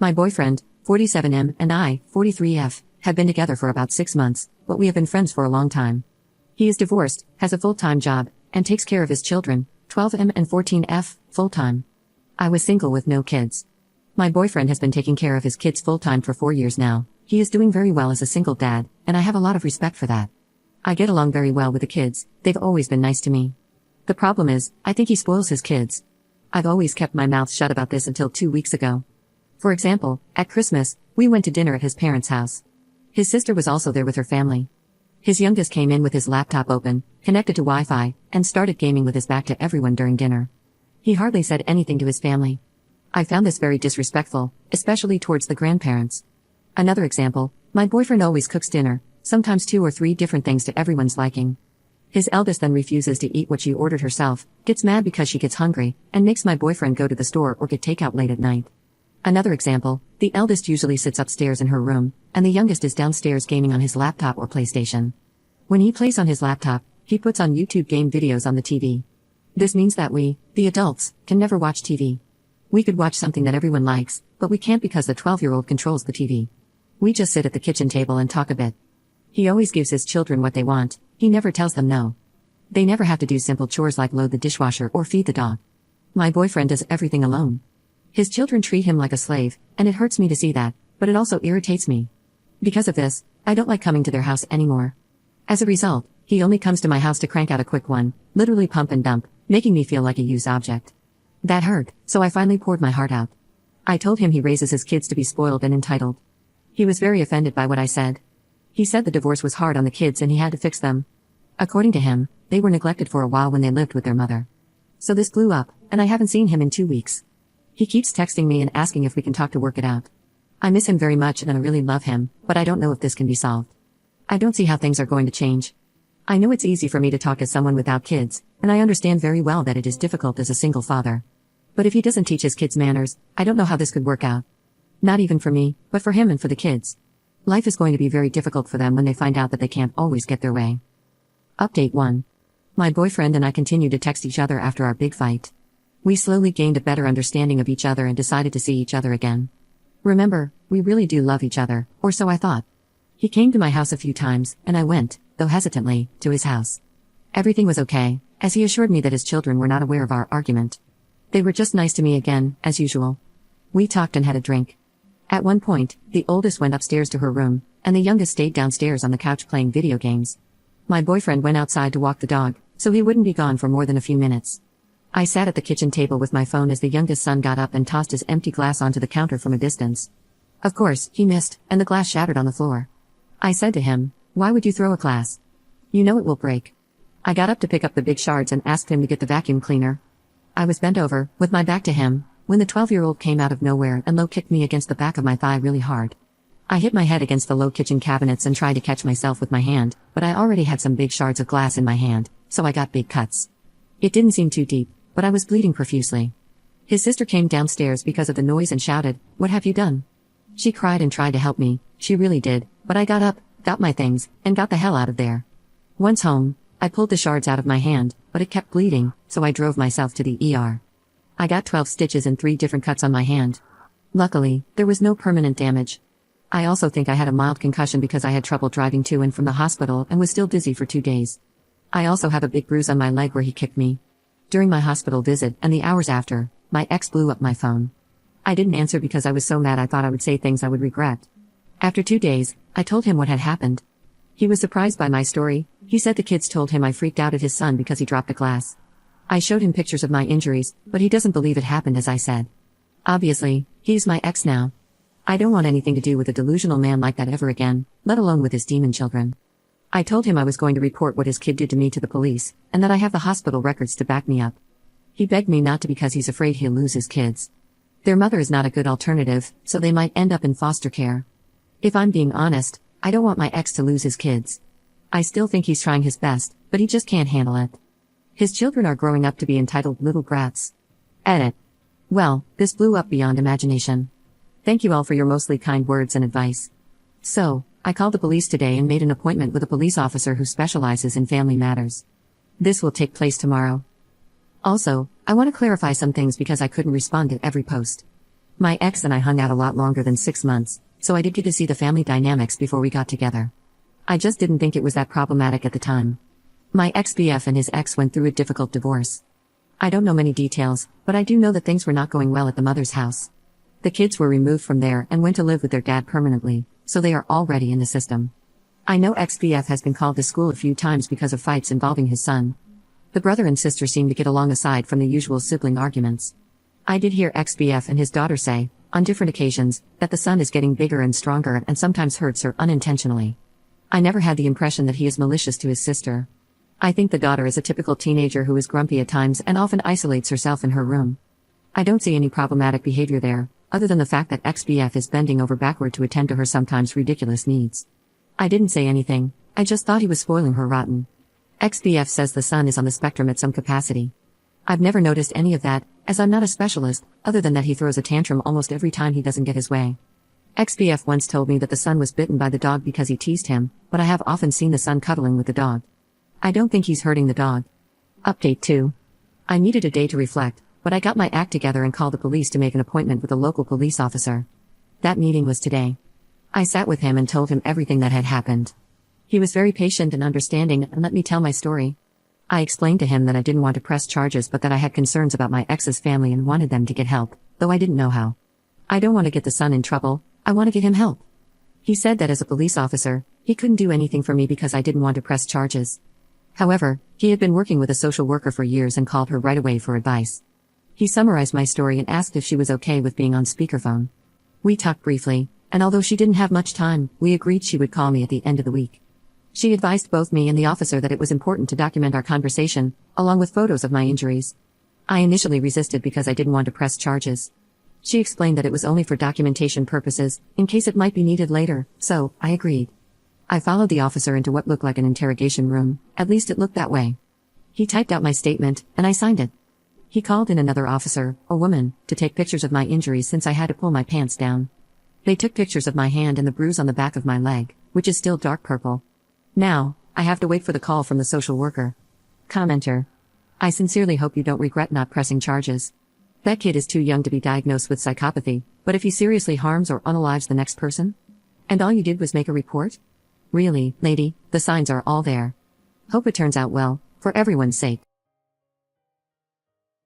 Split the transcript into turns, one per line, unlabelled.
My boyfriend, 47M, and I, 43F, have been together for about 6 months, but we have been friends for a long time. He is divorced, has a full-time job, and takes care of his children, 12M and 14F, full-time. I was single with no kids. My boyfriend has been taking care of his kids full-time for 4 years now. He is doing very well as a single dad, and I have a lot of respect for that. I get along very well with the kids, they've always been nice to me. The problem is, I think he spoils his kids. I've always kept my mouth shut about this until 2 weeks ago. For example, at Christmas, we went to dinner at his parents' house. His sister was also there with her family. His youngest came in with his laptop open, connected to Wi-Fi, and started gaming with his back to everyone during dinner. He hardly said anything to his family. I found this very disrespectful, especially towards the grandparents. Another example, my boyfriend always cooks dinner, sometimes 2 or 3 different things to everyone's liking. His eldest then refuses to eat what she ordered herself, gets mad because she gets hungry, and makes my boyfriend go to the store or get takeout late at night. Another example, the eldest usually sits upstairs in her room, and the youngest is downstairs gaming on his laptop or PlayStation. When he plays on his laptop, he puts on YouTube game videos on the TV. This means that we, the adults, can never watch TV. We could watch something that everyone likes, but we can't because the 12-year-old controls the TV. We just sit at the kitchen table and talk a bit. He always gives his children what they want, he never tells them no. They never have to do simple chores like load the dishwasher or feed the dog. My boyfriend does everything alone. His children treat him like a slave, and it hurts me to see that, but it also irritates me. Because of this, I don't like coming to their house anymore. As a result, he only comes to my house to crank out a quick one, literally pump and dump, making me feel like a used object. That hurt, so I finally poured my heart out. I told him he raises his kids to be spoiled and entitled. He was very offended by what I said. He said the divorce was hard on the kids and he had to fix them. According to him, they were neglected for a while when they lived with their mother. So this blew up, and I haven't seen him in 2 weeks. He keeps texting me and asking if we can talk to work it out. I miss him very much and I really love him, but I don't know if this can be solved. I don't see how things are going to change. I know it's easy for me to talk as someone without kids, and I understand very well that it is difficult as a single father. But if he doesn't teach his kids manners, I don't know how this could work out. Not even for me, but for him and for the kids. Life is going to be very difficult for them when they find out that they can't always get their way. Update 1. My boyfriend and I continued to text each other after our big fight. We slowly gained a better understanding of each other and decided to see each other again. Remember, we really do love each other, or so I thought. He came to my house a few times, and I went, though hesitantly, to his house. Everything was okay, as he assured me that his children were not aware of our argument. They were just nice to me again, as usual. We talked and had a drink. At one point, the oldest went upstairs to her room, and the youngest stayed downstairs on the couch playing video games. My boyfriend went outside to walk the dog, so he wouldn't be gone for more than a few minutes. I sat at the kitchen table with my phone as the youngest son got up and tossed his empty glass onto the counter from a distance. Of course, he missed, and the glass shattered on the floor. I said to him, "Why would you throw a glass? You know it will break." I got up to pick up the big shards and asked him to get the vacuum cleaner. I was bent over, with my back to him, when the 12-year-old came out of nowhere and low-kicked me against the back of my thigh really hard. I hit my head against the low kitchen cabinets and tried to catch myself with my hand, but I already had some big shards of glass in my hand, so I got big cuts. It didn't seem too deep, but I was bleeding profusely. His sister came downstairs because of the noise and shouted, "What have you done?" She cried and tried to help me, she really did, but I got up, got my things, and got the hell out of there. Once home, I pulled the shards out of my hand, but it kept bleeding, so I drove myself to the ER. I got 12 stitches and 3 different cuts on my hand. Luckily, there was no permanent damage. I also think I had a mild concussion because I had trouble driving to and from the hospital and was still dizzy for 2 days. I also have a big bruise on my leg where he kicked me. During my hospital visit and the hours after, my ex blew up my phone. I didn't answer because I was so mad I thought I would say things I would regret. After 2 days, I told him what had happened. He was surprised by my story. He said the kids told him I freaked out at his son because he dropped a glass. I showed him pictures of my injuries, but he doesn't believe it happened as I said. Obviously, he's my ex now. I don't want anything to do with a delusional man like that ever again, let alone with his demon children. I told him I was going to report what his kid did to me to the police, and that I have the hospital records to back me up. He begged me not to because he's afraid he'll lose his kids. Their mother is not a good alternative, so they might end up in foster care. If I'm being honest, I don't want my ex to lose his kids. I still think he's trying his best, but he just can't handle it. His children are growing up to be entitled little brats. Edit. Well, this blew up beyond imagination. Thank you all for your mostly kind words and advice. So, I called the police today and made an appointment with a police officer who specializes in family matters. This will take place tomorrow. Also, I want to clarify some things because I couldn't respond to every post. My ex and I hung out a lot longer than 6 months, so I did get to see the family dynamics before we got together. I just didn't think it was that problematic at the time. My ex-BF and his ex went through a difficult divorce. I don't know many details, but I do know that things were not going well at the mother's house. The kids were removed from there and went to live with their dad permanently, so they are already in the system. I know ex-BF has been called to school a few times because of fights involving his son. The brother and sister seem to get along aside from the usual sibling arguments. I did hear ex-BF and his daughter say, on different occasions, that the son is getting bigger and stronger and sometimes hurts her unintentionally. I never had the impression that he is malicious to his sister. I think the daughter is a typical teenager who is grumpy at times and often isolates herself in her room. I don't see any problematic behavior there, other than the fact that ex-BF is bending over backward to attend to her sometimes ridiculous needs. I didn't say anything, I just thought he was spoiling her rotten. Ex-BF says the son is on the spectrum at some capacity. I've never noticed any of that, as I'm not a specialist, other than that he throws a tantrum almost every time he doesn't get his way. Ex-BF once told me that the son was bitten by the dog because he teased him, but I have often seen the son cuddling with the dog. I don't think he's hurting the dog. Update 2. I needed a day to reflect, but I got my act together and called the police to make an appointment with a local police officer. That meeting was today. I sat with him and told him everything that had happened. He was very patient and understanding and let me tell my story. I explained to him that I didn't want to press charges but that I had concerns about my ex's family and wanted them to get help, though I didn't know how. I don't want to get the son in trouble, I want to get him help. He said that as a police officer, he couldn't do anything for me because I didn't want to press charges. However, he had been working with a social worker for years and called her right away for advice. He summarized my story and asked if she was okay with being on speakerphone. We talked briefly, and although she didn't have much time, we agreed she would call me at the end of the week. She advised both me and the officer that it was important to document our conversation, along with photos of my injuries. I initially resisted because I didn't want to press charges. She explained that it was only for documentation purposes, in case it might be needed later, so I agreed. I followed the officer into what looked like an interrogation room, at least it looked that way. He typed out my statement, and I signed it. He called in another officer, a woman, to take pictures of my injuries since I had to pull my pants down. They took pictures of my hand and the bruise on the back of my leg, which is still dark purple. Now, I have to wait for the call from the social worker. Commenter. I sincerely hope you don't regret not pressing charges. That kid is too young to be diagnosed with psychopathy, but if he seriously harms or unalives the next person? And all you did was make a report? Really, lady, the signs are all there. Hope it turns out well, for everyone's sake.